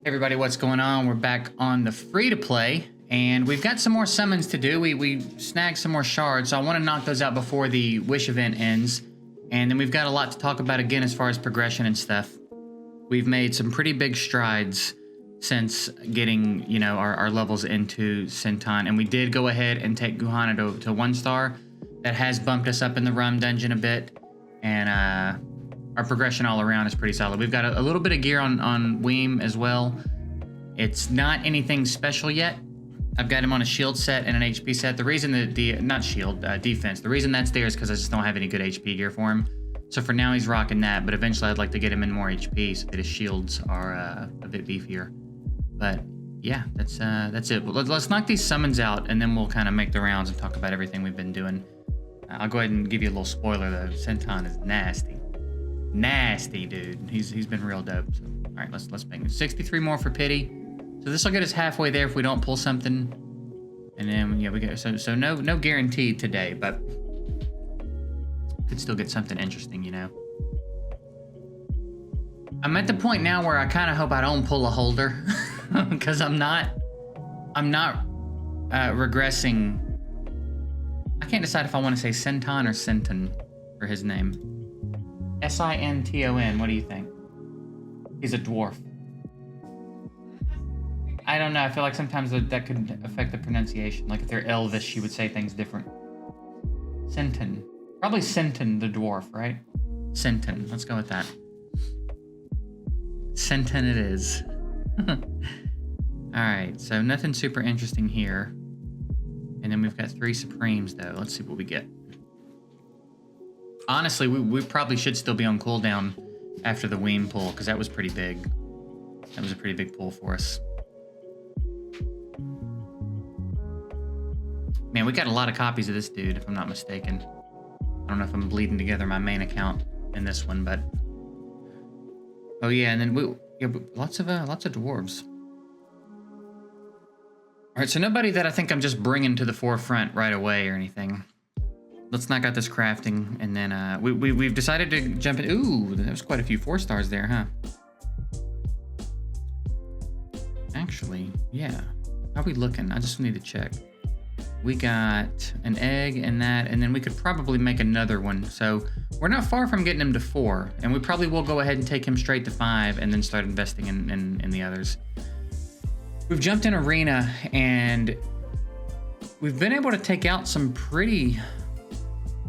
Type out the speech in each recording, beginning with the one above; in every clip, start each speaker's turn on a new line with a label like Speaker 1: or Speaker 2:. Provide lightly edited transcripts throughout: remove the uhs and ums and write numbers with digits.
Speaker 1: Hey everybody, what's going on? We're back on the free-to-play, and we've got some more summons to do. We snagged some more shards, so I want to knock those out before the Wish event ends. And then we've got a lot to talk about again as far as progression and stuff. We've made some pretty big strides since getting, you know, our levels into Senton, and we did go ahead and take Guhana to 1 star. That has bumped us up in the Rum dungeon a bit, and our progression all around is pretty solid. We've got a little bit of gear on Weem as well. It's not anything special yet. I've got him on a shield set and an HP set. The reason that defense. The reason that's there is because I just don't have any good HP gear for him. So for now he's rocking that, but eventually I'd like to get him in more HP so that his shields are a bit beefier. But yeah, that's it. Let's knock these summons out, and then we'll kind of make the rounds and talk about everything we've been doing. I'll go ahead and give you a little spoiler though. Senton is nasty. Nasty, dude. He's been real dope. So, all right, let's bang it. 63 more for pity. So this will get us halfway there if we don't pull something. And then yeah, we get so no guaranteed today, but could still get something interesting, you know. I'm at the point now where I kind of hope I don't pull a holder, because I'm not regressing. I can't decide if I want to say Senton or Senton for his name. Sinton. What do you think? He's a dwarf. I don't know. I feel like sometimes that could affect the pronunciation. Like if they're Elvish, you would say things different. Senton. Probably Senton the dwarf, right? Senton. Let's go with that. Senton it is. Alright, so nothing super interesting here. And then we've got 3 Supremes, though. Let's see what we get. Honestly, we probably should still be on cooldown after the Weem pull, because that was pretty big. That was a pretty big pull for us. Man, we got a lot of copies of this dude, if I'm not mistaken. I don't know if I'm bleeding together my main account in this one, but... Oh yeah, and then lots of dwarves. Alright, so nobody that I think I'm just bringing to the forefront right away or anything. Let's knock out this crafting, and then we've decided to jump in. Ooh, there's quite a few 4 stars there, huh? Actually, yeah. How are we looking? I just need to check. We got an egg and that, and then we could probably make another one. So we're not far from getting him to 4, and we probably will go ahead and take him straight to 5 and then start investing in the others. We've jumped in arena, and we've been able to take out some pretty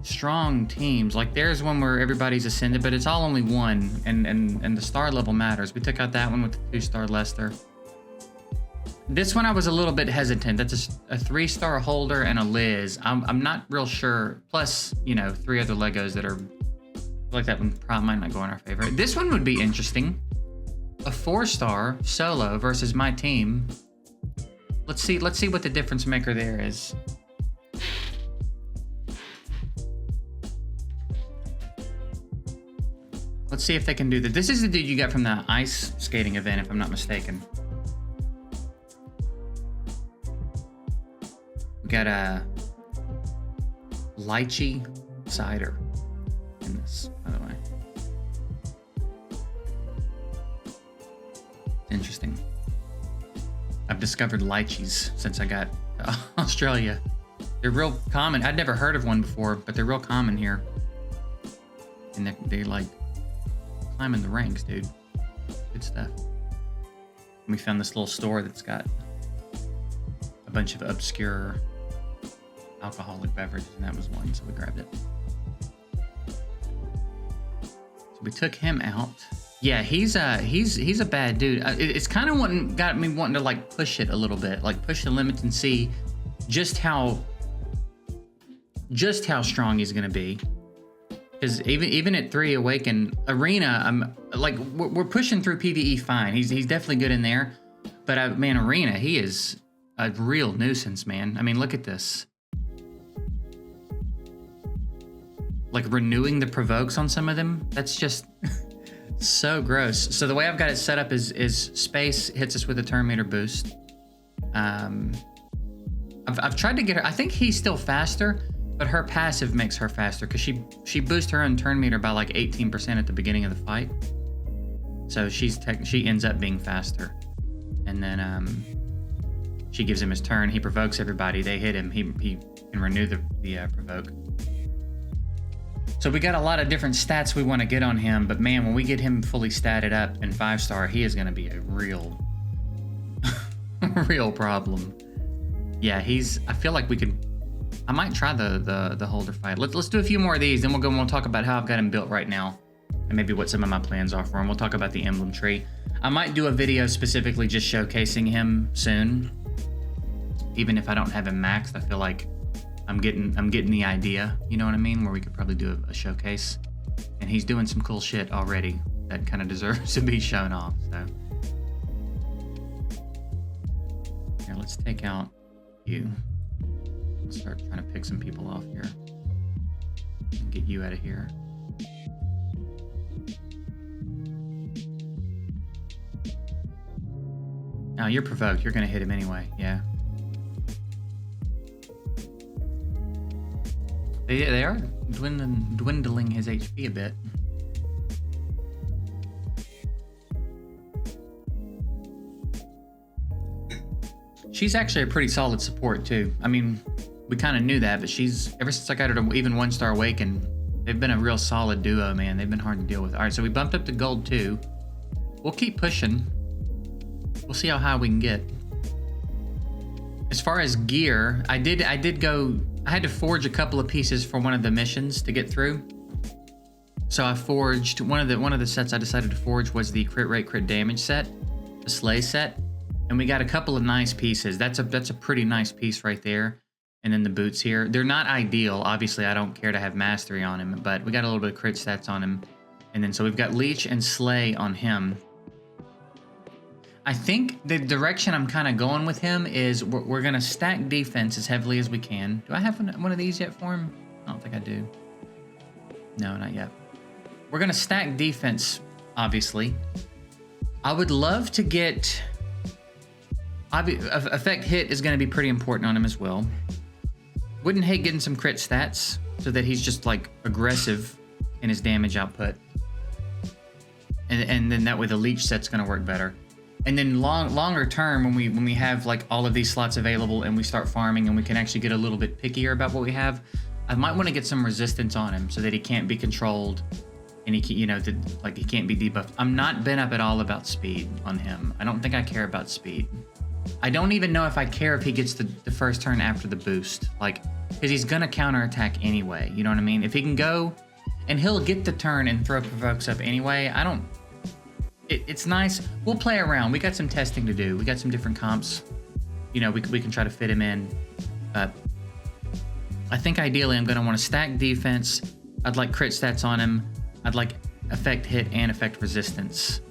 Speaker 1: strong teams. Like there's one where everybody's ascended, but it's all only 1, and the star level matters. We took out that one with the 2-star Lester. This one I was a little bit hesitant. That's a 3-star holder and a Liz. I'm not real sure. Plus, you know, 3 other Legos that are like that one probably might not go in our favor. This one would be interesting. A 4-star solo versus my team. Let's see what the difference maker there is. Let's see if they can do that. This is the dude you got from the ice skating event, if I'm not mistaken. We got a lychee cider in this, by the way. Interesting. I've discovered lychees since I got to Australia. They're real common. I'd never heard of one before, but they're real common here. And they like climbing the ranks, dude. Good stuff. We found this little store that's got a bunch of obscure alcoholic beverages, and that was one, so we grabbed it. So we took him out. Yeah, he's a bad dude. It's kind of got me wanting to like push it a little bit, like push the limits and see just how strong he's gonna be. Because even at 3 Awaken Arena, I'm like we're pushing through PvE fine. He's definitely good in there, but man, Arena, he is a real nuisance, man. I mean, look at this. Like renewing the provokes on some of them. That's just so gross. So the way I've got it set up is space hits us with a turn meter boost. I've tried to get her. I think he's still faster. But her passive makes her faster because she boosts her own turn meter by like 18% at the beginning of the fight. So she ends up being faster. and then she gives him his turn. He provokes everybody. They hit him. He can renew the provoke. So we got a lot of different stats we want to get on him, but man, when we get him fully statted up in 5-star, he is going to be a real, real problem. Yeah, I feel like we could. I might try the holder fight. Let's do a few more of these, then we'll go and we'll talk about how I've got him built right now, and maybe what some of my plans are for him. We'll talk about the emblem tree. I might do a video specifically just showcasing him soon. Even if I don't have him maxed, I feel like I'm getting the idea, you know what I mean? Where we could probably do a showcase. And he's doing some cool shit already that kind of deserves to be shown off, so. Here, let's take out you. Let's start trying to pick some people off here. And get you out of here. Now you're provoked, you're gonna hit him anyway, yeah. They are dwindling his HP a bit. She's actually a pretty solid support too. I mean, we kind of knew that, but she's, ever since I got her to even 1-star Awaken, they've been a real solid duo, man. They've been hard to deal with. All right, so we bumped up to gold 2. We'll keep pushing. We'll see how high we can get. As far as gear, I had to forge a couple of pieces for one of the missions to get through. So I forged one of the sets I decided to forge was the crit rate, crit damage set, the Slay set, and we got a couple of nice pieces. That's a pretty nice piece right there. And then the boots here, they're not ideal. Obviously, I don't care to have mastery on him, but we got a little bit of crit stats on him. And then so we've got leech and slay on him. I think the direction I'm kind of going with him is we're going to stack defense as heavily as we can. Do I have one of these yet for him? I don't think I do. No, not yet. We're going to stack defense, obviously. I would love to get... Effect hit is going to be pretty important on him as well. Wouldn't hate getting some crit stats so that he's just like aggressive in his damage output. And then that way the leech set's going to work better. And then longer term, when we have like all of these slots available and we start farming and we can actually get a little bit pickier about what we have, I might want to get some resistance on him so that he can't be controlled and he can, he can't be debuffed. I'm not bent up at all about speed on him. I don't think I care about speed. I don't even know if I care if he gets the first turn after the boost, because he's gonna counterattack anyway. You know what I mean? If he can go, and he'll get the turn and throw provokes up anyway. It's nice. We'll play around. We got some testing to do. We got some different comps. We can try to fit him in. But I think ideally I'm gonna want to stack defense. I'd like crit stats on him. I'd like effect hit and effect resistance,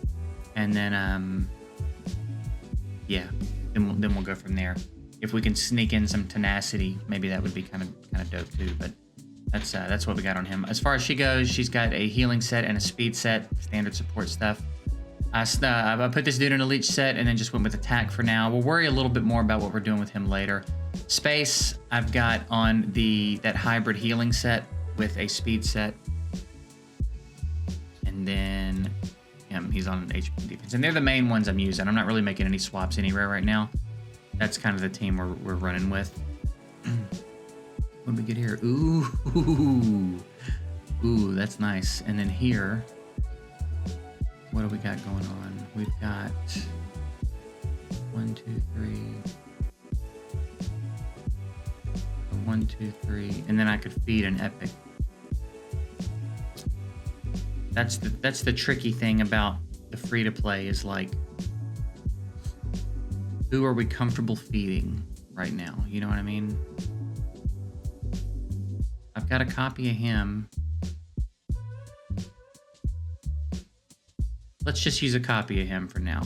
Speaker 1: and then yeah. Then we'll go from there. If we can sneak in some tenacity, maybe that would be kind of dope too. But that's what we got on him. As far as she goes, she's got a healing set and a speed set, standard support stuff. I put this dude in a leech set and then just went with attack for now. We'll worry a little bit more about what we're doing with him later. Space, I've got on that hybrid healing set with a speed set, and then he's on an HP defense, and they're the main ones I'm using. I'm not really making any swaps anywhere right now. That's kind of the team we're running with. What did we get here? Ooh, that's nice. And then here, what do we got going on? We've got 1, 2, 3, 1, 2, 3, and then I could feed an epic. That's the tricky thing about the free-to-play is like, who are we comfortable feeding right now? You know what I mean? I've got a copy of him. Let's just use a copy of him for now.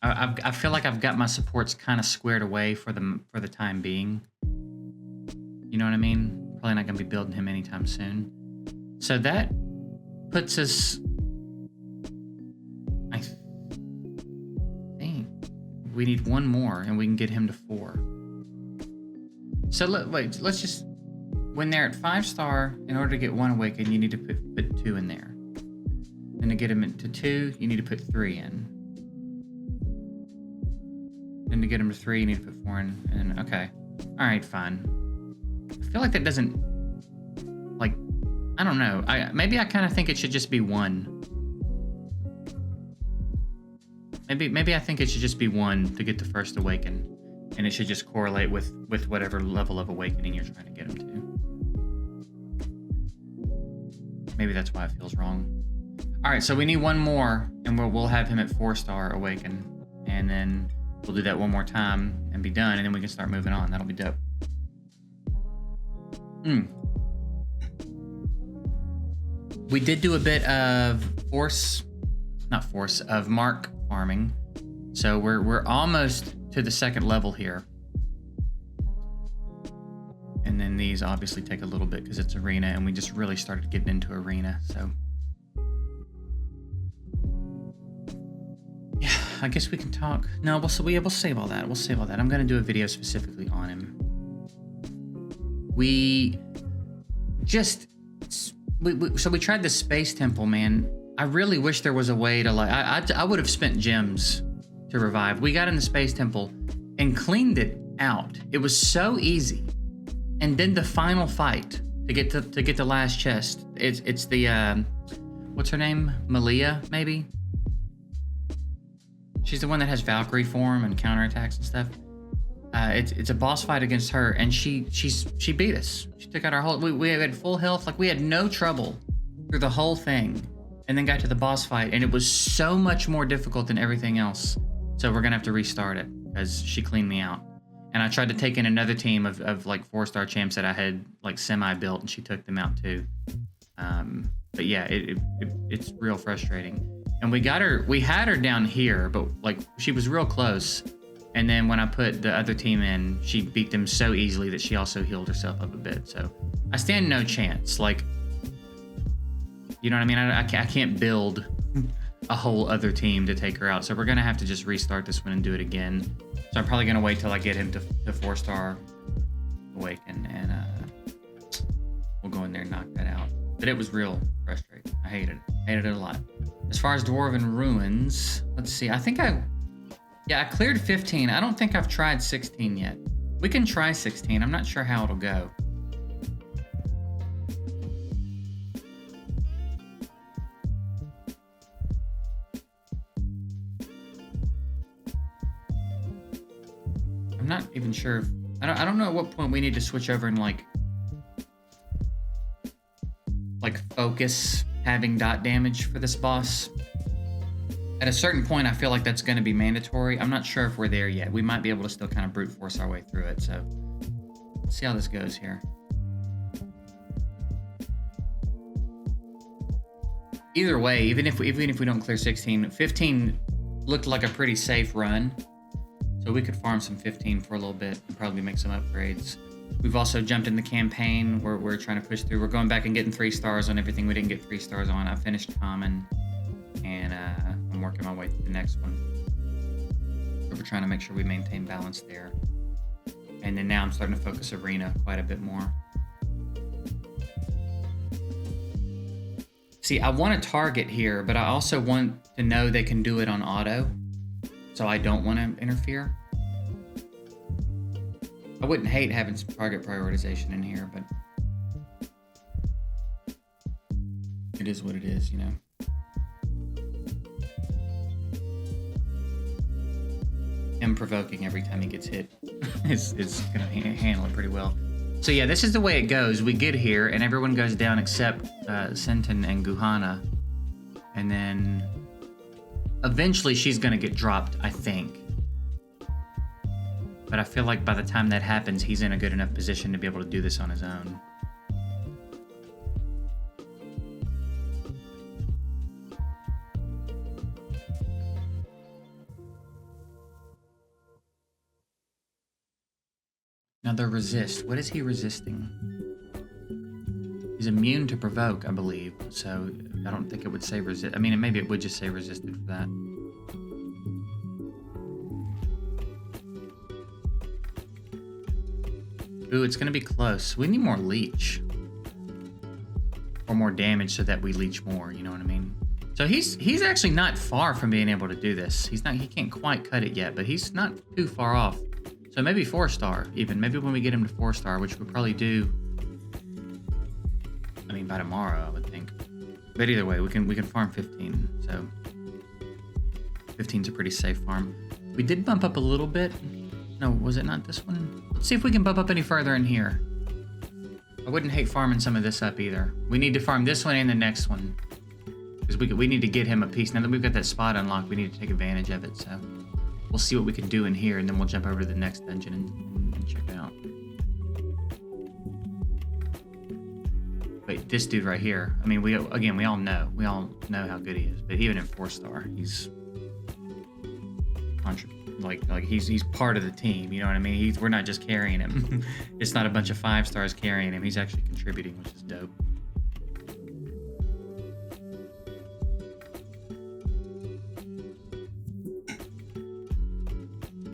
Speaker 1: I feel like I've got my supports kind of squared away for the time being. You know what I mean? Probably not going to be building him anytime soon. So that puts us, I think we need one more and we can get him to 4. So let's just, when they're at 5-star, in order to get 1 awaken, you need to put 2 in there. And to get him to 2, you need to put 3 in. Then to get him to 3, you need to put 4 in. And okay. All right, fine. I feel like that doesn't, like, I don't know. Maybe I kind of think it should just be 1. Maybe I think it should just be 1 to get the first awaken. And it should just correlate with whatever level of awakening you're trying to get him to. Maybe that's why it feels wrong. All right, so we need 1 more, and we'll have him at 4-star awaken, and then we'll do that 1 more time and be done, and then we can start moving on. That'll be dope. We did do a bit of mark farming, so we're almost to the 2nd level here. And then these obviously take a little bit because it's arena, and we just really started getting into arena, so. Yeah, I guess we can talk. No, we'll save all that. We'll save all that. I'm gonna do a video specifically on him. So we tried the space temple, man. I really wish there was a way to, like, I would have spent gems to revive. We got in the space temple and cleaned it out. It was so easy. And then the final fight to get the last chest. It's the what's her name? Malia, maybe? She's the one that has Valkyrie form and counterattacks and stuff. It's a boss fight against her, and she beat us. She took out our whole. We had full health, like we had no trouble through the whole thing, and then got to the boss fight, and it was so much more difficult than everything else. So we're gonna have to restart it because she cleaned me out. And I tried to take in another team of like 4-star champs that I had like semi-built, and she took them out too. But yeah, it's real frustrating. And we had her down here, but like she was real close. And then when I put the other team in, she beat them so easily that she also healed herself up a bit. So I stand no chance. Like, you know what I mean? I can't build a whole other team to take her out. So we're gonna have to just restart this one and do it again. So I'm probably gonna wait till I get him to 4-star awaken, and we'll go in there and knock that out. But it was real frustrating. I hated it a lot. As far as Dwarven Ruins, let's see. I cleared 15. I don't think I've tried 16 yet. We can try 16. I'm not sure how it'll go. I'm not even sure. I don't know at what point we need to switch over and like focus having dot damage for this boss. At a certain point, I feel like that's going to be mandatory. I'm not sure if we're there yet. We might be able to still kind of brute force our way through it. So let's see how this goes here. Either way, even if we don't clear 16, 15 looked like a pretty safe run. So we could farm some 15 for a little bit and probably make some upgrades. We've also jumped in the campaign where we're trying to push through. We're going back and getting 3 stars on everything we didn't get 3 stars on. I finished common, and I'm working my way through the next one. So we're trying to make sure we maintain balance there. And then now I'm starting to focus arena quite a bit more. See, I want to target here, but I also want to know they can do it on auto. So I don't want to interfere. I wouldn't hate having some target prioritization in here, but it is what it is, you know. Him provoking every time he gets hit is going to handle it pretty well. So yeah, this is the way it goes. We get here, and everyone goes down except Senton and Guhana. And then eventually she's going to get dropped, I think. But I feel like by the time that happens, he's in a good enough position to be able to do this on his own. Now the resist. What is he resisting? He's immune to provoke, I believe. So I don't think it would say resist. I mean, maybe it would just say resisted for that. Ooh, it's gonna be close. We need more leech. Or more damage so that we leech more, you know what I mean? So he's actually not far from being able to do this. He can't quite cut it yet, but he's not too far off. So maybe 4-star even. Maybe when we get him to 4-star, which we'll probably do. I mean, by tomorrow, I would think. But either way, we can farm 15. So 15's a pretty safe farm. We did bump up a little bit. No, was it not this one? Let's see if we can bump up any further in here. I wouldn't hate farming some of this up either. We need to farm this one and the next one. Because we need to get him a piece. Now that we've got that spot unlocked, we need to take advantage of it. So we'll see what we can do in here, and then we'll jump over to the next dungeon and check it out. Wait, this dude right here. I mean, we all know how good he is. But even in 4-star, he's he's part of the team. You know what I mean? We're not just carrying him. It's not a bunch of 5-stars carrying him. He's actually contributing, which is dope.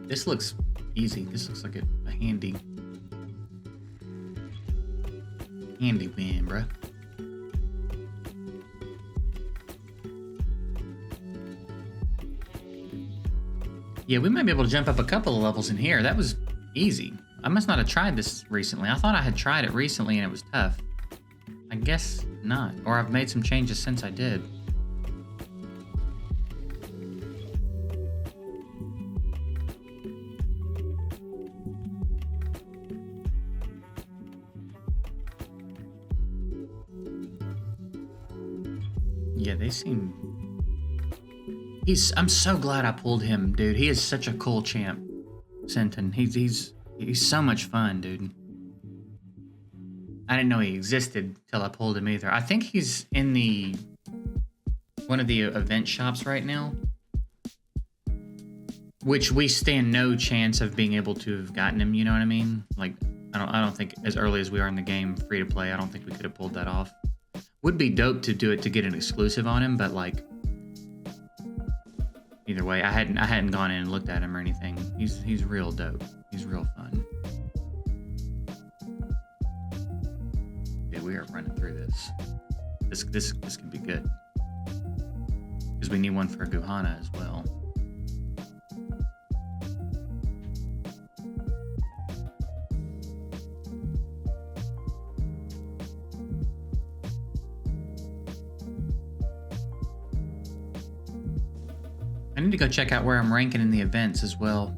Speaker 1: This looks easy. This looks like a handy win, bruh. Yeah, we might be able to jump up a couple of levels in here. That was easy. I must not have tried this recently. I thought I had tried it recently and it was tough. I guess not. Or I've made some changes since I did. Yeah, they seem... I'm so glad I pulled him, dude. He is such a cool champ, Senton. He's so much fun, dude. I didn't know he existed till I pulled him either. I think he's in one of the event shops right now, which we stand no chance of being able to have gotten him. You know what I mean? Like, I don't think as early as we are in the game, free to play, I don't think we could have pulled that off. Would be dope to do it to get an exclusive on him, but like. Either way, I hadn't gone in and looked at him or anything. He's real dope. He's real fun. Yeah, we are running through this. This can be good. Because we need one for Guhana as well. I need to go check out where I'm ranking in the events as well.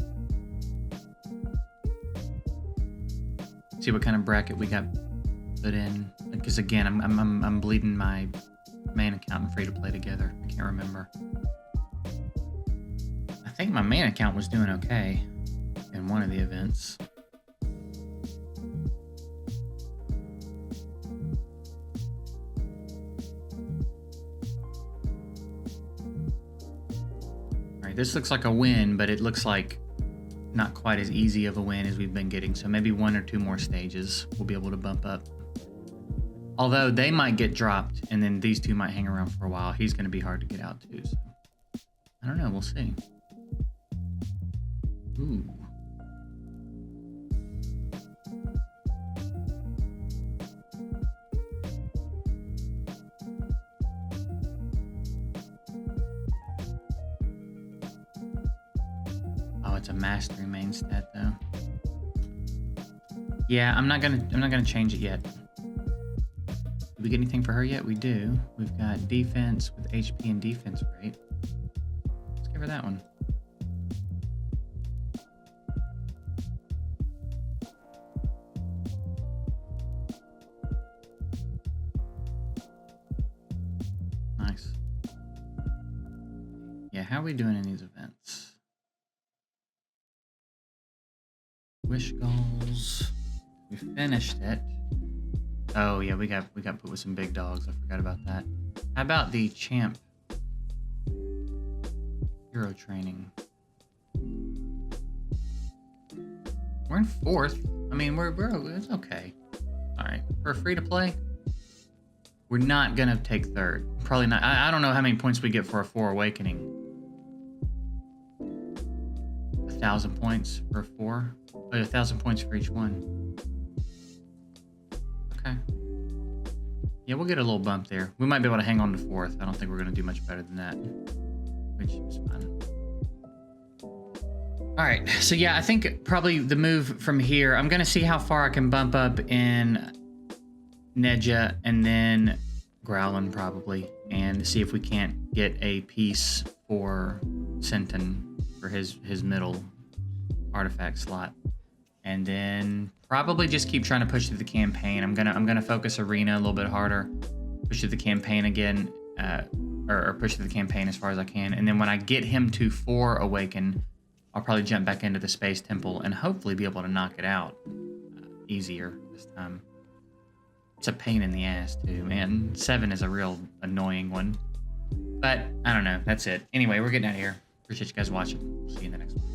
Speaker 1: See what kind of bracket we got put in. Because again, I'm bleeding my main account and free to play together. I can't remember. I think my main account was doing okay in one of the events. This looks like a win, but it looks like not quite as easy of a win as we've been getting. So maybe 1 or 2 more stages we'll be able to bump up. Although they might get dropped, and then these two might hang around for a while. He's going to be hard to get out too. So I don't know. We'll see. Ooh. It's a mastery main stat though. Yeah, I'm not gonna change it yet. Did we get anything for her yet? We do. We've got defense with HP and defense rate. Let's give her that one. Nice. Yeah, how are we doing in these events? Wish goals. We finished it. Oh yeah, we got put with some big dogs. I forgot about that. How about the champ hero training? We're in 4th. I mean, it's okay. All right, for free to play, we're not gonna take 3rd. Probably not. I don't know how many points we get for a 4 awakening. 1,000 points for 4. 1,000 points for each one. Okay. Yeah, we'll get a little bump there. We might be able to hang on to 4th. I don't think we're going to do much better than that, which is fine. All right, so yeah, I think probably the move from here, I'm going to see how far I can bump up in Nedja and then Growlin probably, and see if we can't get a piece for Sinton for his middle artifact slot. And then probably just keep trying to push through the campaign. I'm gonna focus Arena a little bit harder, push through the campaign again, or push through the campaign as far as I can. And then when I get him to 4 Awaken, I'll probably jump back into the Space Temple and hopefully be able to knock it out easier this time. It's a pain in the ass too, man. 7 is a real annoying one. But I don't know. That's it. Anyway, we're getting out of here. Appreciate you guys watching. See you in the next one.